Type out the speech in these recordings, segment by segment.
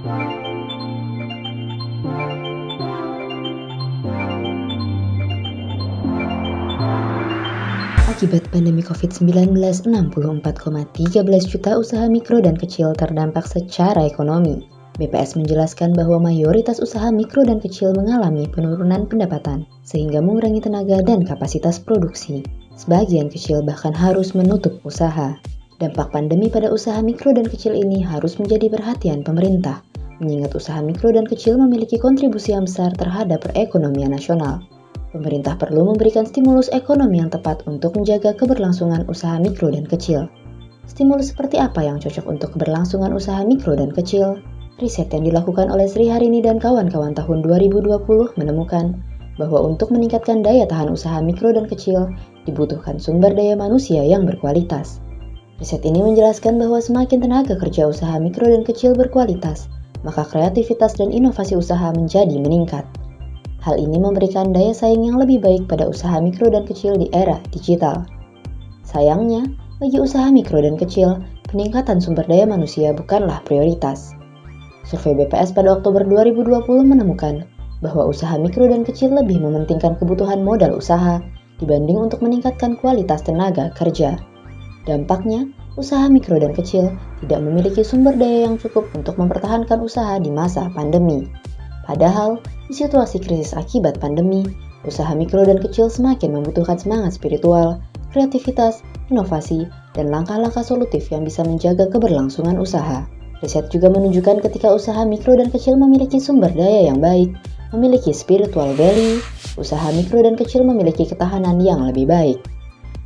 Akibat pandemi COVID-19, 64,13 juta usaha mikro dan kecil terdampak secara ekonomi. BPS menjelaskan bahwa mayoritas usaha mikro dan kecil mengalami penurunan pendapatan, sehingga mengurangi tenaga dan kapasitas produksi. Sebagian kecil bahkan harus menutup usaha. Dampak pandemi pada usaha mikro dan kecil ini harus menjadi perhatian pemerintah, mengingat usaha mikro dan kecil memiliki kontribusi yang besar terhadap perekonomian nasional. Pemerintah perlu memberikan stimulus ekonomi yang tepat untuk menjaga keberlangsungan usaha mikro dan kecil. Stimulus seperti apa yang cocok untuk keberlangsungan usaha mikro dan kecil? Riset yang dilakukan oleh Sri Harini dan kawan-kawan tahun 2020 menemukan bahwa untuk meningkatkan daya tahan usaha mikro dan kecil, dibutuhkan sumber daya manusia yang berkualitas. Riset ini menjelaskan bahwa semakin tenaga kerja usaha mikro dan kecil berkualitas, maka kreativitas dan inovasi usaha menjadi meningkat. Hal ini memberikan daya saing yang lebih baik pada usaha mikro dan kecil di era digital. Sayangnya, bagi usaha mikro dan kecil, peningkatan sumber daya manusia bukanlah prioritas. Survei BPS pada Oktober 2020 menemukan bahwa usaha mikro dan kecil lebih mementingkan kebutuhan modal usaha dibanding untuk meningkatkan kualitas tenaga kerja. Dampaknya, usaha mikro dan kecil tidak memiliki sumber daya yang cukup untuk mempertahankan usaha di masa pandemi. Padahal, di situasi krisis akibat pandemi, usaha mikro dan kecil semakin membutuhkan semangat spiritual, kreativitas, inovasi, dan langkah-langkah solutif yang bisa menjaga keberlangsungan usaha. Riset juga menunjukkan ketika usaha mikro dan kecil memiliki sumber daya yang baik, memiliki spiritual value, usaha mikro dan kecil memiliki ketahanan yang lebih baik.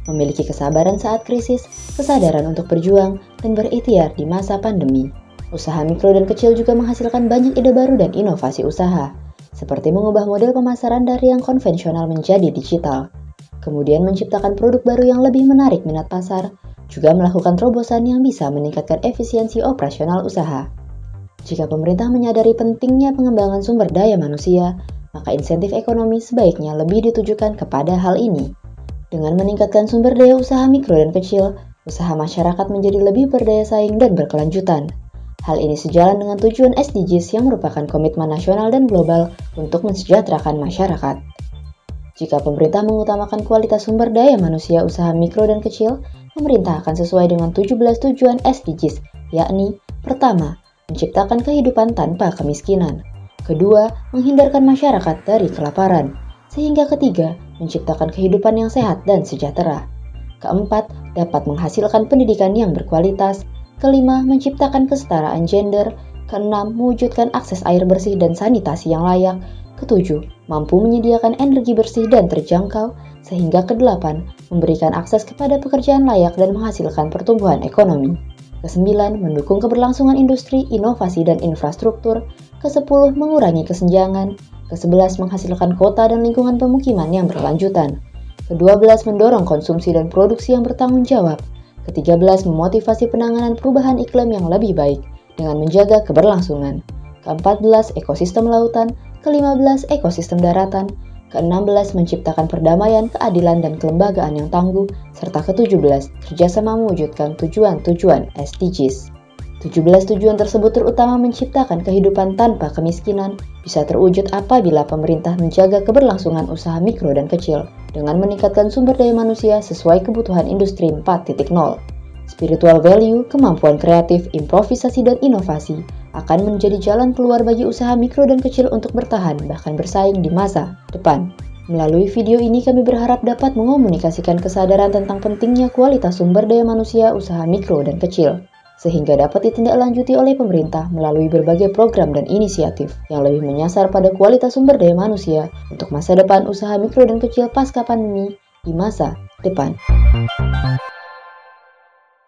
Memiliki kesabaran saat krisis, kesadaran untuk berjuang, dan berikhtiar di masa pandemi. Usaha mikro dan kecil juga menghasilkan banyak ide baru dan inovasi usaha, seperti mengubah model pemasaran dari yang konvensional menjadi digital, kemudian menciptakan produk baru yang lebih menarik minat pasar, juga melakukan terobosan yang bisa meningkatkan efisiensi operasional usaha. Jika pemerintah menyadari pentingnya pengembangan sumber daya manusia, maka insentif ekonomi sebaiknya lebih ditujukan kepada hal ini. Dengan meningkatkan sumber daya usaha mikro dan kecil, usaha masyarakat menjadi lebih berdaya saing dan berkelanjutan. Hal ini sejalan dengan tujuan SDGs yang merupakan komitmen nasional dan global untuk mensejahterakan masyarakat. Jika pemerintah mengutamakan kualitas sumber daya manusia usaha mikro dan kecil, pemerintah akan sesuai dengan 17 tujuan SDGs, yakni pertama, menciptakan kehidupan tanpa kemiskinan. Kedua, menghindarkan masyarakat dari kelaparan. Sehingga ketiga, menciptakan kehidupan yang sehat dan sejahtera. Keempat, dapat menghasilkan pendidikan yang berkualitas. Kelima, menciptakan kesetaraan gender. Keenam, mewujudkan akses air bersih dan sanitasi yang layak. Ketujuh, mampu menyediakan energi bersih dan terjangkau. Sehingga kedelapan, memberikan akses kepada pekerjaan layak dan menghasilkan pertumbuhan ekonomi. Kesembilan, mendukung keberlangsungan industri, inovasi, dan infrastruktur. Kesepuluh, mengurangi kesenjangan. Kesebelas, menghasilkan kota dan lingkungan pemukiman yang berkelanjutan. Kedua belas, mendorong konsumsi dan produksi yang bertanggung jawab. Ke-13, memotivasi penanganan perubahan iklim yang lebih baik dengan menjaga keberlangsungan. Ke-14, ekosistem lautan. Ke-15, ekosistem daratan. Ke-16, menciptakan perdamaian, keadilan, dan kelembagaan yang tangguh. Serta ke-17, kerjasama mewujudkan tujuan-tujuan SDGs. 17 tujuan tersebut terutama menciptakan kehidupan tanpa kemiskinan bisa terwujud apabila pemerintah menjaga keberlangsungan usaha mikro dan kecil dengan meningkatkan sumber daya manusia sesuai kebutuhan industri 4.0. Spiritual value, kemampuan kreatif, improvisasi, dan inovasi akan menjadi jalan keluar bagi usaha mikro dan kecil untuk bertahan bahkan bersaing di masa depan. Melalui video ini kami berharap dapat mengomunikasikan kesadaran tentang pentingnya kualitas sumber daya manusia usaha mikro dan kecil, sehingga dapat ditindaklanjuti oleh pemerintah melalui berbagai program dan inisiatif yang lebih menyasar pada kualitas sumber daya manusia untuk masa depan usaha mikro dan kecil pasca pandemi di masa depan.